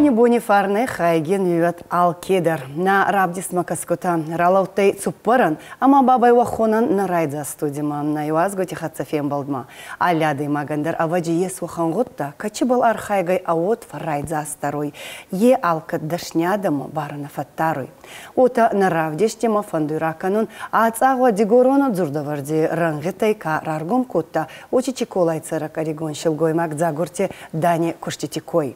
Бони фарны хайген юят ал кедер. На рабдис макаскота ралаутай цуппаран, ама бабай вахонан на райдза студима. На юазго тихатсафем балдма. Аляды магандар аваджи ес ваханготта, качибал архайгай аот фарайдза старой. Е алкат дашнядама барана фаттарой. Ота на равдиш тема фандураканун, а цагва дигорона дзурдаварди рангетай ка раргом котта, очи чиколай царак аригон шилгой макдзагорте дани куштитикой.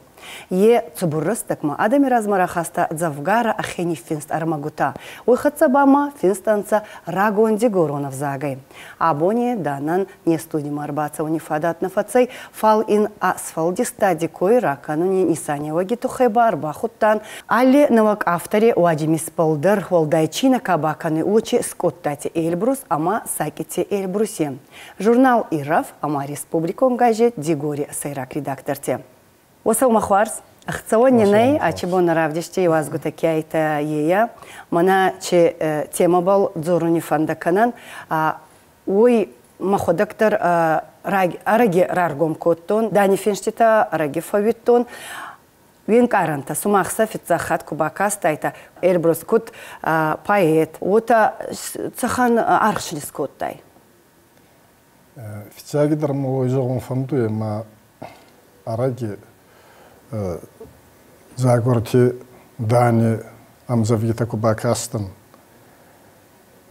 Е цубуррыстыкма адами размара хаста завгара ахени финст армагута. Ойхатса бама финстанца рагонди горонов загай. Абони данан не студим арбаца унифадат на фацей фал ин асфалди стади койра кануни нисанева гитухеба арбахуттан. Али навак авторе уаджимис полдер волдайчина кабаканы очи скоттати Эльбрус ама сакити Эльбрусе. Журнал Ирав ама республикон газет Дигори сайрак редакторте. Осау махварс, ахцауанни най, а че бон равдиште и вазгу такяйта ея, мана че тема был дзоруни фандаканан, ой маходактор араги раргом коттон, дани финштита араги фавиттон, вин каранта, сумахса фитцахат кубакастайта, Эльбрус кут поэт, ота цахан архшлис коттай. Фитцагидар мой зогон фандуе, ма араги Загорти Дани Амзавита Кубакастан.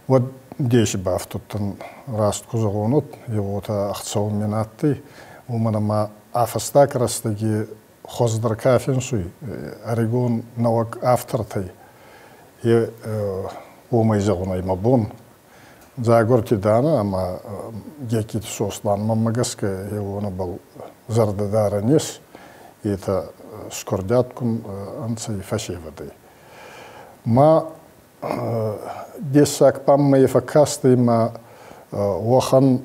Вот деши бафтуттан раст кузагонут, его-то ахцаун минатты, уманама афастак растаги хоздар кафенсуй, орегон навак автортай, и умай загонай мабон. Загорти Дана, ама гекит сослан мамагаска, его на был зардадара нес, и это скордяткун анцей фашевады. Ма десак памма и факасты ма уахан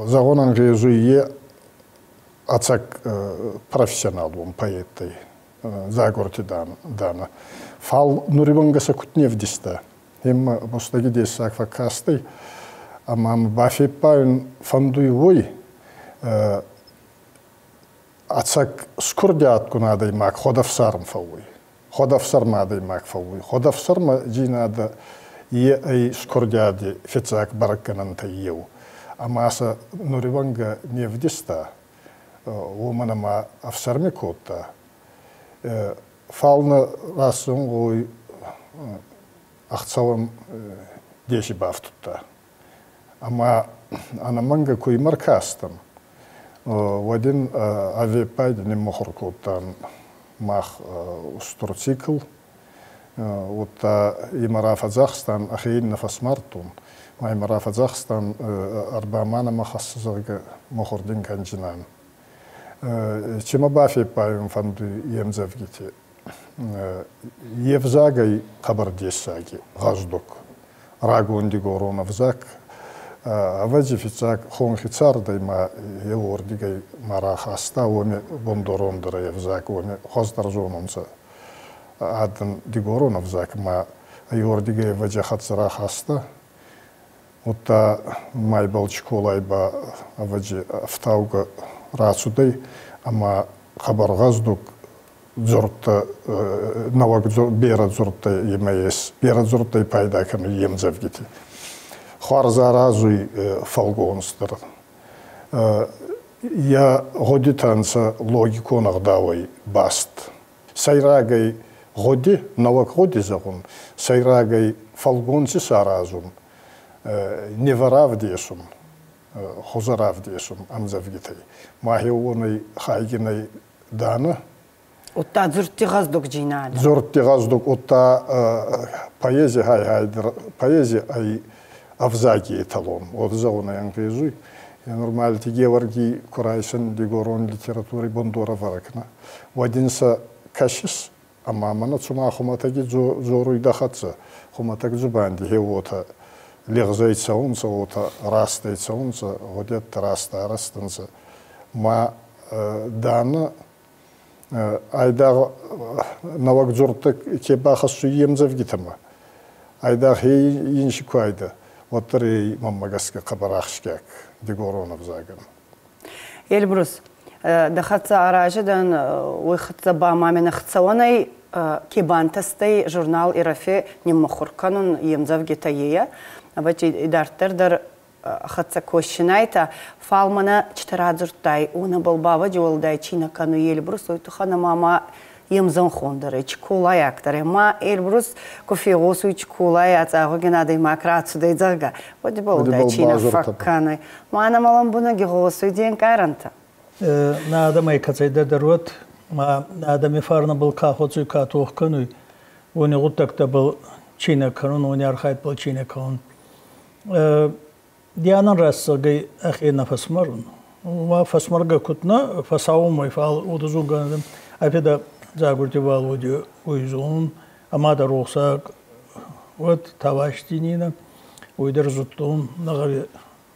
загонан резуе ацак профессионалум поэтой Загорти Дана. Фал нурибангаса кутнев диста. Им постаги десак факасты, а мам бафи паун фандуевой Ацак скордятку надо имак, ходавсарм фауй. Ходавсар надо имак фауй. Ходавсарма джинада и скордяди фицак баракананта ев. А маса нуриванга не вдиста. Уманама авсарме кота. Фална расун ой ахцавам деши бафтута. Ама анаманга кой маркастам. Один авиапайд не мохоркотан мах устроцикл. Вот имара Казахстан ахейн на фасмартун. Имара Казахстан арбамана махассазага мохордин канджинан. Чема бафи паем фанду емзавгите. Евзагай хабардесаги газдок. Рагунди горонов зак. Аваджи фицак хонхицар дайма евордигай марахаста оме бондорондра евзак оме хоздаржононса адан дигоронов зак ма евордигай ваджахатсара хаста ота май балчколайба аваджи автауга рацудай ама хабаргаздук зурта навак бера зурта емаес бера зурта пайда кам емзавгити Хварзаразуй фалгонстер. Я годитанца логику нагдавай баст. Сайрагай годи, навак годи загун. Сайрагай фалгонси саразун. Неваравдешун. Хозаравдешун амзавгитай. Махионай хайгинай дана. Отта зурти газдук джинада. Зурти газдук отта поэзия хайдер. Поэзия ай Авзаги эталон. Вот зауна ангрезуй. Я нормально тигеварги курайшен дигорон литературы бондора варакна. Вадинса кашис, а мамана цума хуматаги зоруй дахатса. Хуматаг зубанди хевота легзайца унца, ота растайца унца, водят раста растанца. Ма дана айда навак зуртак кебахасу емзавгитама. Айда хей иншикуайда. Вот три мамагаска кабарахшкак дигоронов заган. Эльбрус, Дахаца аражидан уйхатца ба мамина хцаванай кибантастай журнал ирафе неммахурканун емзав гитаея. Абачи идартердар хатца кощинайта фалмана чтарадзуртай уна балбава жолдай чина кану елбрус ойтухана мама емзан хондары чкулай актаре ма елбрус кофеосу чкулай ацагы генадай макрацу дейзага води болдай чина факканы мана малам буна геосу ден каранта на адамай кацайда дарват ма адами фарна был кахоцу катох кану уни гуттакта был чина канун уни архайт был чина канун Диана рассагай ахина фасмарун. Ма фасмарга кутна фасаумай фал удузуган афеда загуртивал уди уйзун амада рухсак вот таваштинина уйдер зуттун нагари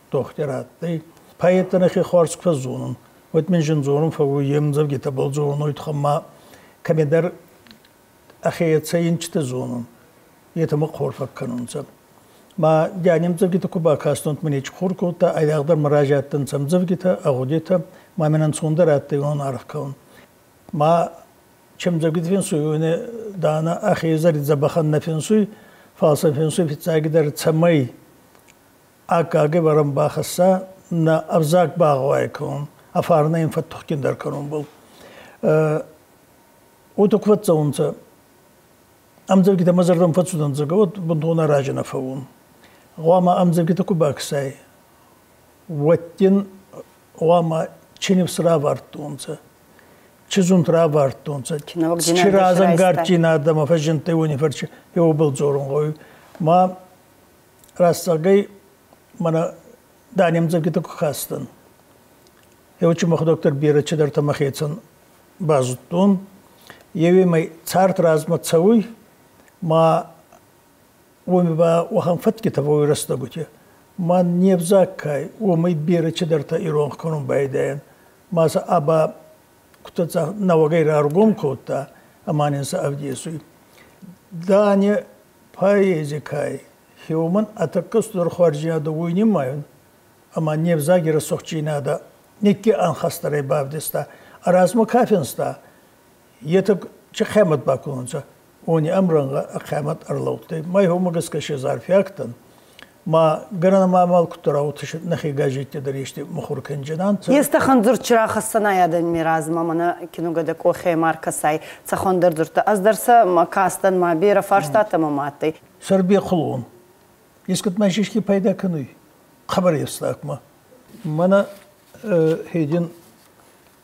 тохтератты паетана хи хорск фазунун вот мен жинзурун фау емзав гитабал зурун уйтхама камедар ахият сайинчта зунун етама корфак канунца ما جانیم زوجته کوبا کاستند منی چخور کوتا ایداغدر مراجعت تنسم زوجته آغودیتا ما منن سوندر اتیون عرف کون ما چم زوجته فین سویونه دانا آخری زرد زبخان نفین سوی فاصل فین سوی فیتساگی در تسمای آکاگی برام باخسا نا افزاک باغوای کون افارنا این فتح کندر کنون بول او تو قوت زونسا ام زوجته مزردم فتسودن زگود بندونا راجنا فون وما أمزجت كوباكساي واتين وما تشينيف سرافارتونسا تشزون ترافارتونسا تشرازن غارتينا دما فجنتي وني فرش يو بلزورون غوي ما راساغي مانا داني أمزجت كوخاستن يوچ مخ دكتور بيرا چدر تمخيتسن بازوتون يوي ماي царт разма цауй ما ومبا وهم فتك تبوي رستقوتي ما نيبزاكاي ومي بيرا چدرتا إيرون كونون بايدين ما سا أبا كتتا نوغير أرغوم كوتا أمانين سا أفديسوي داني بايزيكاي هيومن أتكستر خارجينا دوويني مايون أما نيبزاكي رسوخجينا دا نيكي أنخستري بابدستا أرازمو كافينستا يتك چه خيمت باكونسا وني أمرنا خامات أرلوتي ما هو مجلس كشيزار فياكتن ما قرنا ما مال كتراو تش نخي جاجيت دريشتي مخور كنجنان يستخندر ترى خصنا يا دن ميراز ما منا كنو قد كو خيمار كساي تخندر درت أصدرسا ما كاستن ما بيرا فرشتا تماماتي سربي خلون يسكت ما شيشكي بايدا كنوي خبر يستاك ما منا هيدين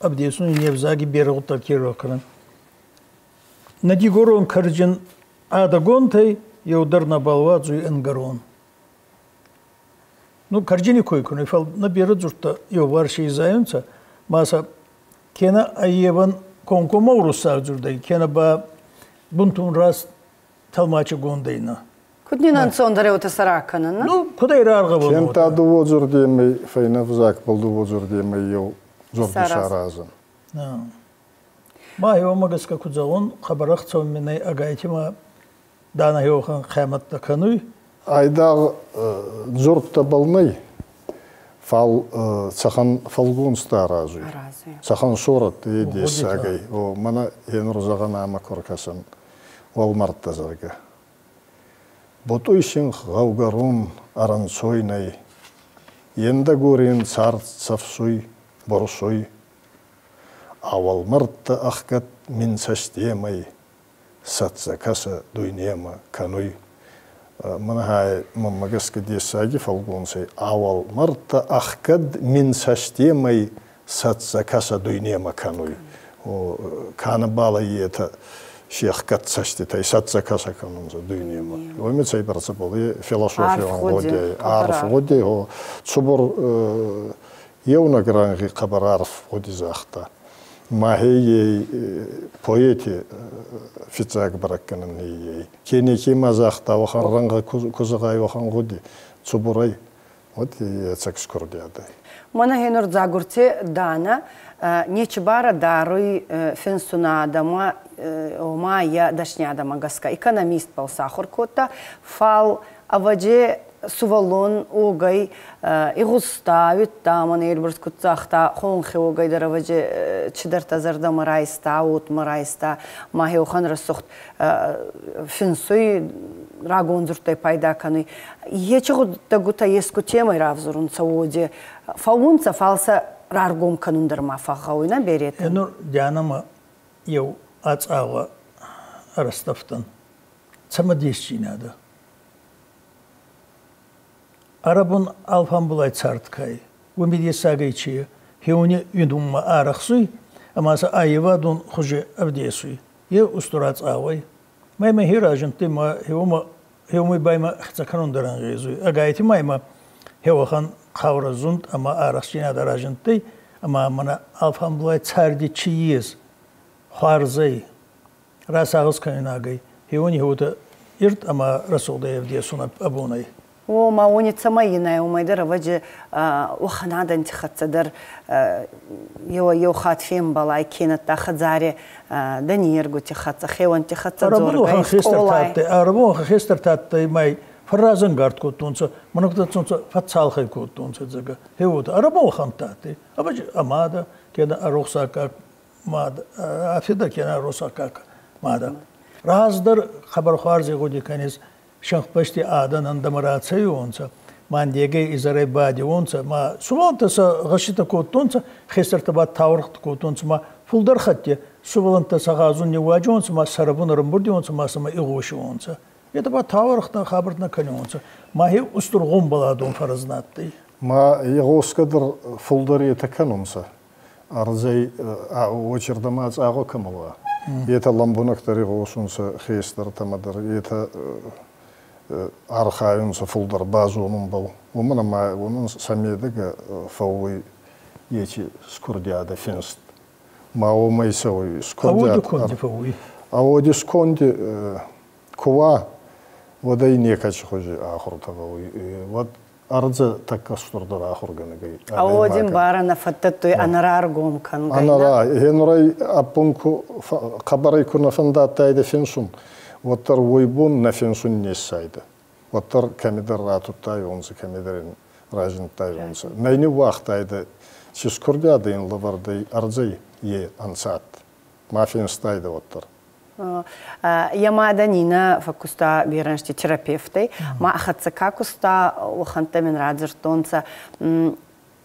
أبديسون يبزاقي بيرا غطا كيرو كرن Надигорон карджин адагонтай яударна балваджуй энгарон. Ну карджини койкуны фал наберет журта яварши изайонца маса кена аеван конко мауруса журдай кена ба бунтун раз талмачы гондайна. Куднинан сондаре ота саракана на? Ну кудай рарга болу. Кен таду воджур демей файна взак болду воджур демей яу журди шаразан. ما هو مجلس كوزاون خبر أختصر مني أجايتي ما دانا هو خان خامت تكنوي أيضا زرت بالني فال سخن فالجون ستارازي سخن صورة يدي ساقي ومنا ينرزقنا مكركسن والمرت زرقة بطويشين غوغرون أرنسويني يندغورين صار صفسوي برسوي أول مرت أخكت من سستيمي ساتزكاسا دوينيما كانوي من هاي ممجس كدي ساجي فالقون سي أول مرت أخكت من سستيمي ساتزكاسا دوينيما كانوي وكان باليتا شيخ كت سستي تاي ساتزكاسا كانون دوينيما ومن سي برسبولي فيلسوفيا غودي عارف غودي هو صبر يونا غرانغي خبر عارف غودي زاختا ما هي بويتي فيتزاك بركنن هي كيني كيما زاختا وخرنغ كوزغاي وخن غودي صبري ودي تسكسكور دياداي مانا هنور زاغورتي دانا نيچبара даруй фенсуна дама ома я дашня дама гаска экономист болса хоркота фал аваже сувалон огай игуста виттаман элберс кутсахта хонхи огай дараваje чидарта зарда марайста от марайста махиохан расухт финсуй рагон зуртай пайда кануй ечигу дагута еску темай равзурун сауди фаунца фалса раргом канундарма фахауйна берет энур дианама ев ацава арастафтан самадесчинада Арабун алфан булай царткай, умиди сагайчи, хеуни юдумма арахсуй, амаса айвадун хуже авдесуй. Е устурац авай. Майма хиражен тима хеумай байма хцаканундаран гезуй. Агайти майма хеуахан хавразунд, ама арахсина даражен ти, ама мана алфан булай царди чиез, харзай, расагыз кайнагай. Хеуни хеута ирт, ама расулда авдесуна абунай. وما ونيت سماينا وما يدرى وجه وخنادا انت ختصدر يو خات فين بلاي كانت تاخذ زاري دنير قلت خط خيو انت خط زور اربو خيستر تاتي ماي فرازن غارد كوتونس منقطه فتسال خي كوتونس زغا هيوت اربو خنتاتي ابج اماده كده اروساكا ماد افيدا كده اروساكا ماده رازدر خبر خارزي غودي كانيز شنخ بشتي آدن اندمرات سيونسا مان ديگه ازاره بادي ونسا ما سوالتسا غشيتا كوتونسا خسر تبات تاورخت كوتونسا ما فولدر خطي سوالنتسا غازون نواجونسا ما سربون رمبردي ونسا ما سما اغوشي ونسا يتبات تاورختا خابرتنا كني ونسا ما هي استر غم بلادون فرزناتي ما يغوس قدر فولدر يتكنونسا ارزي وچردماز اغو كموا يتا لمبونكتر يغوسونسا خيستر تمدر يتا архаюнса фулдар базуның бұл. Оның самедігі фауы ечі скурдиада фенст. Маумай сауы скурдиада. Ауды конди фауы? Ауды сконди кува водай некачы хожи ахурта фауы. Вот арза такка стурдар ахурганыгай. Аудин барана фаттатуй анарар гомкан. Анара, хенурай аппунку қабарай күрна фандаттайды фенсун. Воттар ойбун на фенсун несайды. Воттар кәмедер ратуттай онсы, кәмедерін ражынттай онсы. Найны вақтайды, сискурдядайын лавардай арзай е ансат. Ма фенстайды воттар. Ямада нина факуста бираншти терапевтой. Ма ахатса какуста уханта мен радзыртонца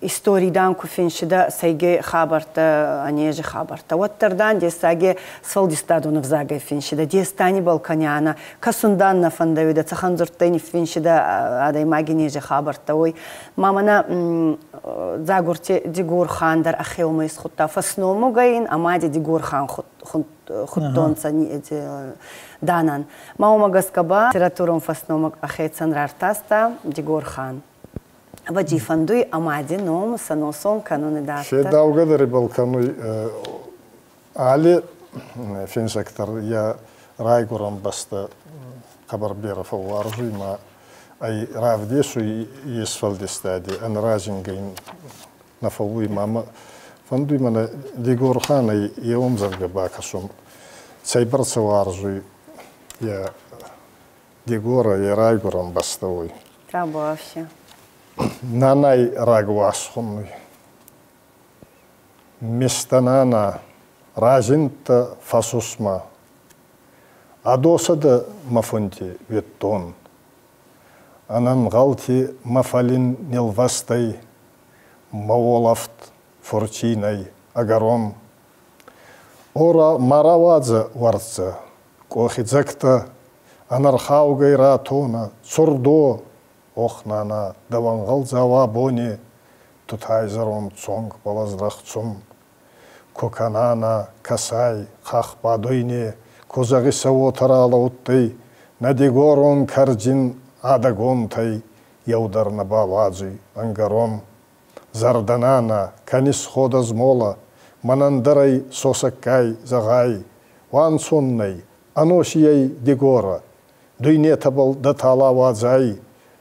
историядан куфиншида сайге хабарта анеже хабарта ваттардан десаге салдистадунов зага финшида дестани балканяна касундан на фандавида цаханзуртайни финшида адай магинеже хабарта ой мамана загурте дигур хандар ахеумайс хутта фасному гаин амаде дигур хан хуттонца данан маумагаскаба литературум фасному ахейцан рартаста дигур хан Ваджи фандуй амади ном саносон кануны дафтар. Феда угадары балкануй али фенсектор я райгурам баста хабар беров аржуй ма ай равдесу есфалдестади ан разингайн нафалуй мама фандуй мана дигорхана еом зарга бакасум цайбарца аржуй я дигора я райгурам бастауй. Трабовше. Нанай рагвасхунный. Местанана разинта фасусма. Адосада мафунти веттон. Анан галти мафалин нилвастай. Маолафт форчинай агарон. Ора маравадза варца. Кохидзакта анархаугай ратона. Цурдо. Охнана давангал зава бони тутайзарон цонг балаздах цум коканана касай хах бадойне козаги саво таралауттай надигорон карджин адагонтай яударна баладжи ангарон зарданана канис ходаз мола манандарай сосаккай загай ван соннай аношияй дигора дуйне табал датала вазай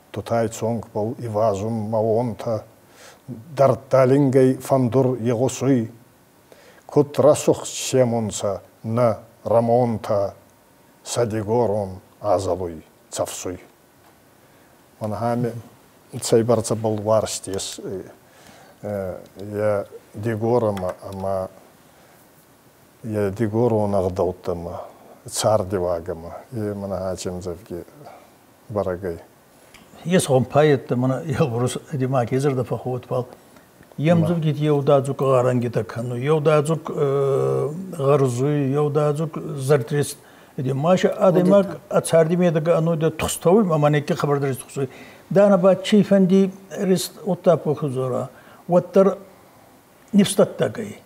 Тутай цонг был и вазум маонта, дарталингай фандур егосуй, кут расух чемунса на рамонта, садигорон азалуй цавсуй. Манахами цайбарца был варстес. Я дегорама, ама я дегору нагдалтама, цар девагама. И манахачем завги барагай. Yes, он пает, мана ялбурус димак изерда фахот пал. Ямзук гит яудазук гарангитак, ну яудазук гарзуй, яудазук зартрист. Димаша адимак ацардимедага ануйда тустовый, маманеки хабардарис тустовый. Дана ба чифанди рист оттапу хузора. Ваттар нефстаттагай.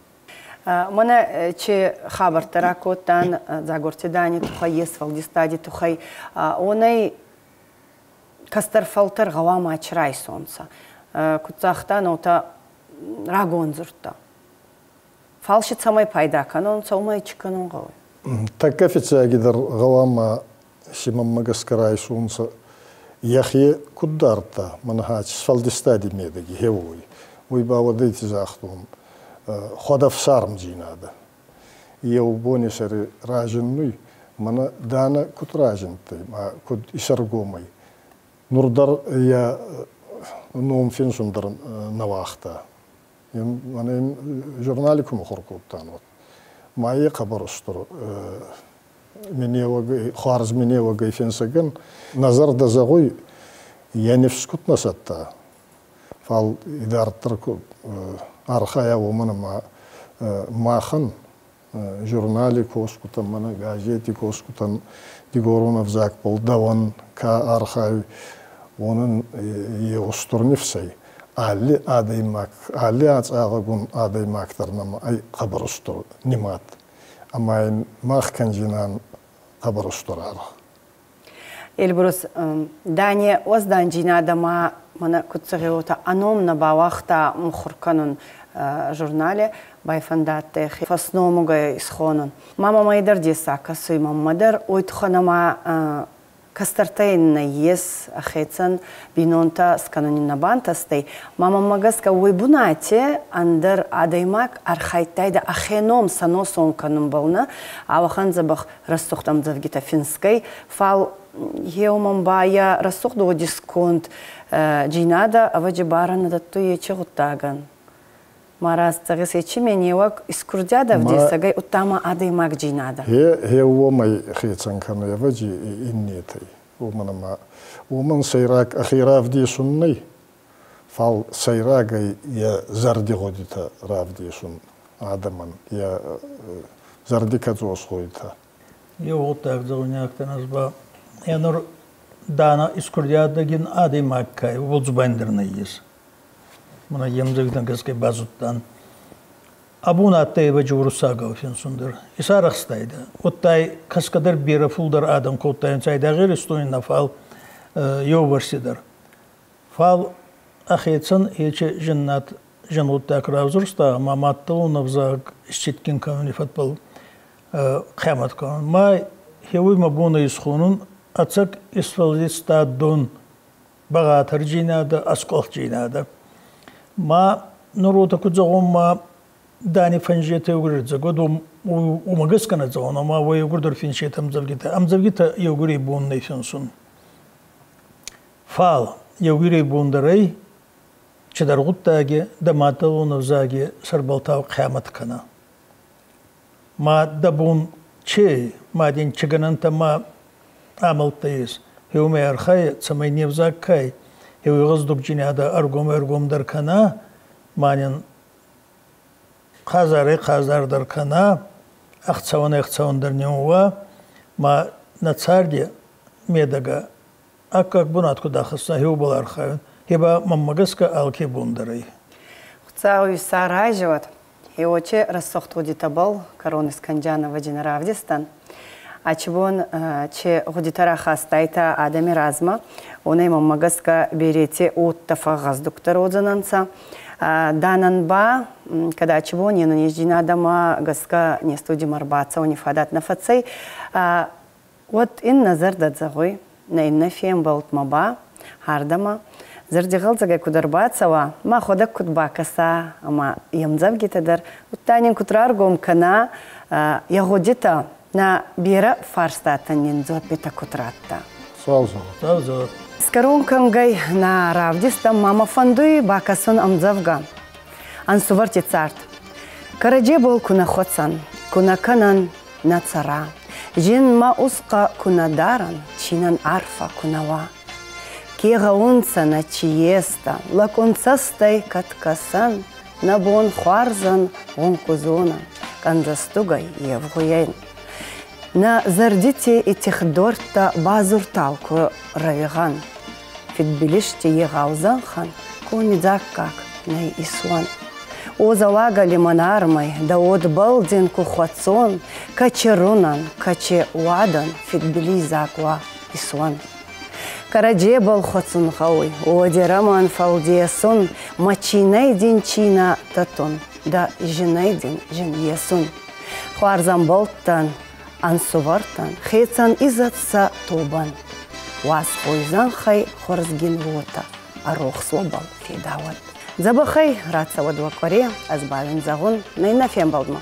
Мана че хабар таракотан загорти дани тухай есвал дистади тухай онай кастар фалтер гавама ачрай сонца. Кутсахтан ота рагон зурта. Фалшит самай пайда канон самай чиканон гавай. Так официя гидар гавама симам магаскарай сонца. Яхе кударта манахач фалдистади медаги хевой. Уйба дайте захтун. Ходав сарм джинада. Я у бонисари раженный, мана дана кут ражентай, ма кут исаргомай. Нурдар я ном финсундар навахта. Мана журналикум хоркуттан вот. Мае хабарустур. Миневага харз миневага финсаген назар да загой я не вскут насатта. Фал идарттар архая умана махан журнали коскутан мана газети коскутан дигоронов зак полдаван ка архай onun yosturnifsay ali adaymak ali atsagun adaymaktarnama ay qabrustur nimat ama mahkanjinan qabrusturар. Эльбрус Дания озданжина дама мана кутсагеота аном на бавахта мухурканун журнале байфандатте фасномуга исхонун. Мама майдар десака суй мамадар ойтханама кастартайн на ес ахецан бинонта сканонин на бантастай. Мама магаска уйбунате андер адаймак архайтайда ахеном саносон канун бална авахан забах рассухтам завгита финской фал Еумам бая рассохду дисконт джинада аваджибара надатту ече гуттаган. Марас цагис ече меневак искурдяда вдесагай уттама адаймак джинада. Еумай хецанкану яваджи иннетай. Уман сайрак ахира вдесуннай. Фал сайрагай я зарди годита равдесун адаман. Я зарди кадзос годита. Еутак зауняктан азба. Янур дана искурдиадагин адаймаккай волзбандерна ес. Мана емзавитан каскай базуттан. Абуна аттайба журусага финсундер. Исарахстайда. Оттай каскадар бира фулдар адам коттайын сайдагыр стоин фал йоварсидар. Фал ахетсан ече жиннат жануттак равзурста маматтыл навзаг исчиткин камни фатбал хамат кан. Май хевуй мабуна исхунун Ацак исфалиста дон багатар джинада аскол джинада. Ма нурота кудзагомма дани фанжете угридза годом умагаскана зона ма вой угрдор финшетам завгита. Амзавгита йогури буннай финсун. Фал йогури бундарай чедаргуттаги даматалу навзаги сарбалтау қиямат кана. Ма дабун че мадин чигананта ма Амалтайс, хеуме архай, самай невзакай, хеугоздук джинада аргом даркана, манин казар даркана, ахцаван дарнеуа, ма на царде медага, а как бунатку дахаса хеубал архай, хеба маммагаска алки бундарай. Хцауи сараживат, хеоче рассохту дитабал, короны сканджана ваджина равдистан. Ачбон че годитара хастайта адами разма, онай мамагаска берете оттафа газдуктар одзананца. Дананба, когда ачбон ена неждина адама гаска не студи марбаца, они фадат на фацей. Вот ин назар дадзагой, на инна фем балт маба, хардама. Зардигал загай кударбацава, ма ходак кутбакаса, ама ямзавгитадар, уттанин кутраргом кана, ягодита, на бира фарстата нинзот бета кутратта. Саузо. Скоронкангай на равдиста мама фандуи бакасон амзавга. Ансуварти царт. Караджи был куна хоцан, куна канан на цара. Жин ма уска куна даран, чинан арфа кунава. Кега унца на чиеста, лакунцастай каткасан, на бон хуарзан онкузона, канзастугай евгуяйн. На зардите и техдорта базурталку равиган. Фитбилиште егаузанхан, кунидзак как най исуан. Озалага лимонармай, да отбалдин кухвацон, качерунан, каче уадан, фитбилизаква исуан. Карадже был хоцун хауй, одераман фалдиесон, мачинайдин чина татон, да жинайдин жин есун. Хуарзан болттан, ансувартан, хейцан изатса тубан. Вас хойзан хай хорзгин вота, арох слобал федават. Забахай, рад савадва коре, азбавин загон, найнафем балдма.